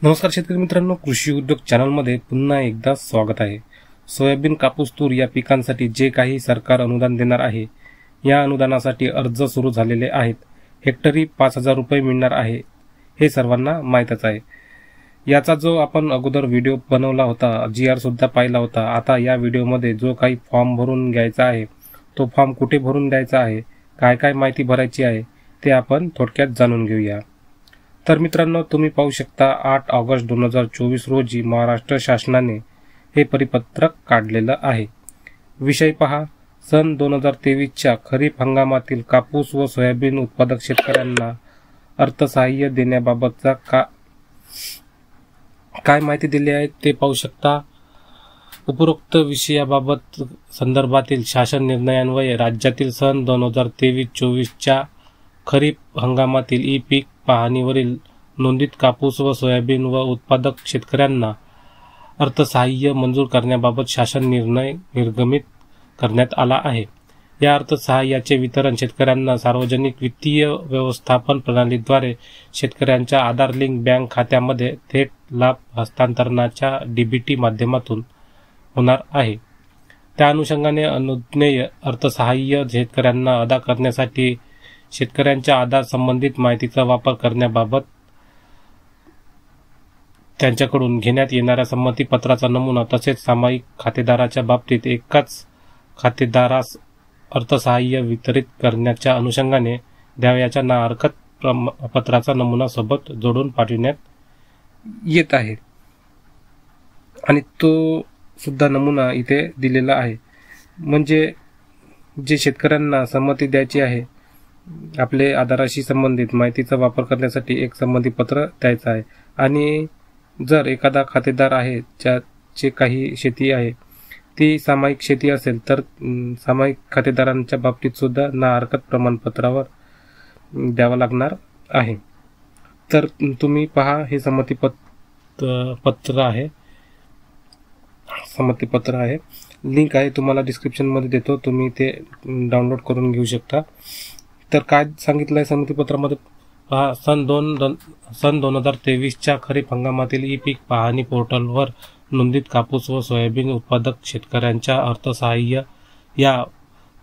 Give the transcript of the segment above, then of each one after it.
नमस्कार शेतकरी मित्रांनो, कृषी उद्योग चॅनलमध्ये पुन्हा एकदा स्वागत आहे। सोयाबीन, कापूस, तूर या पिकांसाठी जे काही सरकार अनुदान देणार आहे, या अनुदानासाठी अर्ज सुरू झालेले आहेत। हेक्टरी 5,000 रुपये मिळणार आहे, हे सर्वांना माहीतच आहे। याचा जो आपण अगोदर व्हिडिओ बनवला होता, GR सुद्धा पाहिला होता। आता या व्हिडिओमध्ये जो काही फॉर्म भरून घ्यायचा आहे, तो फॉर्म कुठे भरून द्यायचा आहे, काय काय माहिती भरायची आहे, ते आपण थोडक्यात जाणून घेऊया। तर मित्रांनो, तुम्ही पाहू शकता 8 ऑगस्ट 2024 रोजी महाराष्ट्र शासनाने हे परिपत्रक काढलेलं आहे। विषय पहा, सन 2023च्या खरीप हंगामातील कापूस व सोयाबीन उत्पादक शेतकऱ्यांना अर्थसहाय्य देण्याबाबतचा काय माहिती दिली आहे ते पाहू शकता। उपरोक्त विषयाबाबत संदर्भातील शासन निर्णयान्वये राज्यातील सन 2023-24च्या खरीप हंगामातील ई पीक पाहणीवरील नोंदीत कापूस व सोयाबीन व उत्पादक शेतकऱ्यांना अर्थसहाय्य मंजूर करण्याबाबत शासन निर्णय निर्गमित करण्यात आला आहे। या अर्थसहाय्याचे वितरण शेतकऱ्यांना सार्वजनिक वित्तीय व्यवस्थापन प्रणालीद्वारे शेतकऱ्यांच्या आधार लिंक बँक खात्यामध्ये थेट लाभ हस्तांतरणाच्या DBT माध्यमातून होणार आहे। त्या अनुषंगाने अनुज्ञेय अर्थसहाय्य शेतकऱ्यांना अदा करण्यासाठी शेतकऱ्यांच्या आधार संबंधित माहितीचा वापर करण्याबाबत त्यांच्याकडून घेण्यात येणाऱ्या संमती पत्राचा नमुना तसेच सामायिक खातेदाराच्या बाबतीत एकाच खातेदारास अर्थसहाय्य वितरित करण्याच्या अनुषंगाने द्यावयाच्या ना हरकत पत्राचा नमुना सोबत जोडून पाठविण्यात येत आहे आणि तो सुद्धा नमुना इथे दिलेला आहे। म्हणजे जे शेतकऱ्यांना संमती द्यायची आहे, आपले आधाराशी संबंधित माहितीचा वापर करण्यासाठी एक संमती पत्र द्यायचं आहे। आणि जर एखादा खातेदार आहे ज्याची काही शेती आहे, ती सामायिक शेती असेल, तर सामायिक खातेदारांच्या बाबतीत सुद्धा ना हरकत प्रमाणपत्रावर द्यावं लागणार आहे। तर तुम्ही पहा, हे संमती पत्र आहे। लिंक आहे, तुम्हाला डिस्क्रिप्शनमध्ये देतो, तुम्ही ते डाउनलोड करून घेऊ शकता। तर काय सांगितलं आहे संमतीपत्रामध्ये पहा, सन 2023च्या खरीप हंगामातील ई पीक पाहणी पोर्टलवर नोंदित कापूस व सोयाबीन उत्पादक शेतकऱ्यांच्या अर्थसहाय्य या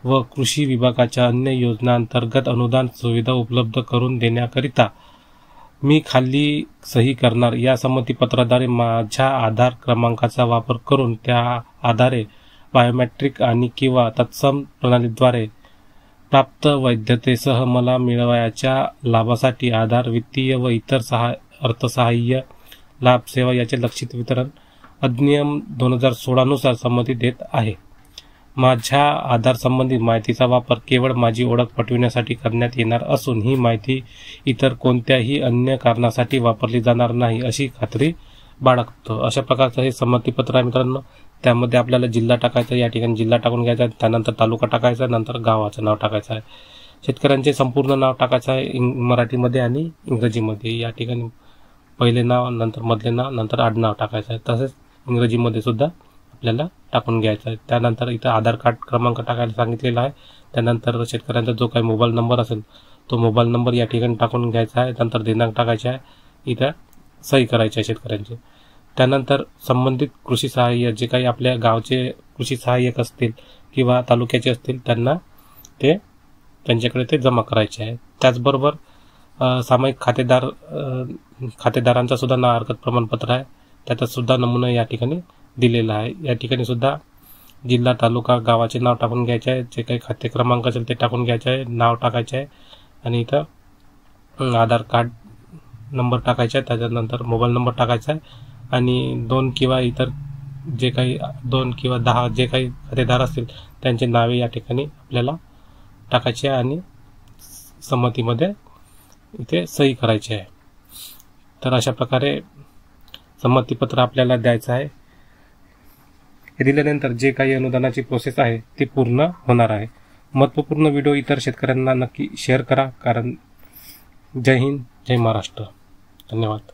व कृषी विभागाच्या अन्य योजनांतर्गत अनुदान सुविधा उपलब्ध करून देण्याकरिता मी खाली सही करणार या संमतीपत्राद्वारे माझ्या आधार क्रमांकाचा वापर करून त्या आधारे बायोमेट्रिक आणि किंवा तत्सम प्रणालीद्वारे प्राप्त वैधतेसह मला मिळवायच्या लाभासाठी आधार वित्तीय व इतर अर्थसहाय्य लाभ सेवा याचे लक्षित वितरण अधिनियम 2016 नुसार संमती देत आहे। माझ्या आधार संबंधित माहितीचा वापर केवळ माझी ओळख पटविण्यासाठी करण्यात येणार असून ही माहिती इतर कोणत्याही अन्य कारणासाठी वापरली जाणार नाही अशी खात्री बाळगतो। अशा प्रकारचं हे संमतीपत्र आहे मित्रांनो। त्यामध्ये आपल्याला जिल्हा टाकायचा, या ठिकाणी जिल्हा टाकून घ्यायचा, त्यानंतर तालुका टाकायचा, नंतर गावाचं नाव टाकायचं आहे। शेतकऱ्यांचे संपूर्ण नाव टाकायचं आहे मराठीमध्ये आणि इंग्रजीमध्ये। या ठिकाणी पहिले नाव, नंतर मधले नाव, नंतर आडनाव टाकायचं आहे। तसेच इंग्रजीमध्ये सुद्धा आपल्याला टाकून घ्यायचं आहे। त्यानंतर इथं आधार कार्ड क्रमांक टाकायला सांगितलेला आहे। त्यानंतर शेतकऱ्यांचा जो काही मोबाईल नंबर असेल, तो मोबाईल नंबर या ठिकाणी टाकून घ्यायचा आहे। नंतर दिनांक टाकायचा आहे, इथं सही करायची आहे शेतकऱ्यांची। त्यानंतर संबंधित कृषी सहाय्य जे काही आपल्या गावचे कृषी सहाय्यक असतील किंवा तालुक्याचे असतील, त्यांच्याकडे ते जमा करायचे आहे। त्याचबरोबर सामायिक खातेदारांचा सुद्धा ना हरकत प्रमाणपत्र आहे, त्याचा सुद्धा नमुना या ठिकाणी दिलेला आहे। या ठिकाणी सुद्धा जिल्हा, तालुका, गावाचे नाव टाकून घ्यायचे आहे, जे काही खाते क्रमांक असेल ते टाकून घ्यायचे आहे, नाव टाकायचे आहे आणि इथं आधार कार्ड नंबर टाकायचा आहे, त्याच्यानंतर मोबाईल नंबर टाकायचा आहे आणि 2 किंवा इतर जे काही 2 किंवा 10 जे काही खातेदार असतील त्यांचे नावे या ठिकाणी आपल्याला टाकायचे आहे आणि संमतीमध्ये इथे सही करायची आहे। तर अशा प्रकारे संमतीपत्र आपल्याला द्यायचं आहे। हे दिल्यानंतर जे काही अनुदानाची प्रोसेस आहे ती पूर्ण होणार आहे। महत्त्वपूर्ण व्हिडिओ इतर शेतकऱ्यांना नक्की शेअर करा, कारण जय हिंद, जय महाराष्ट्र। धन्यवाद।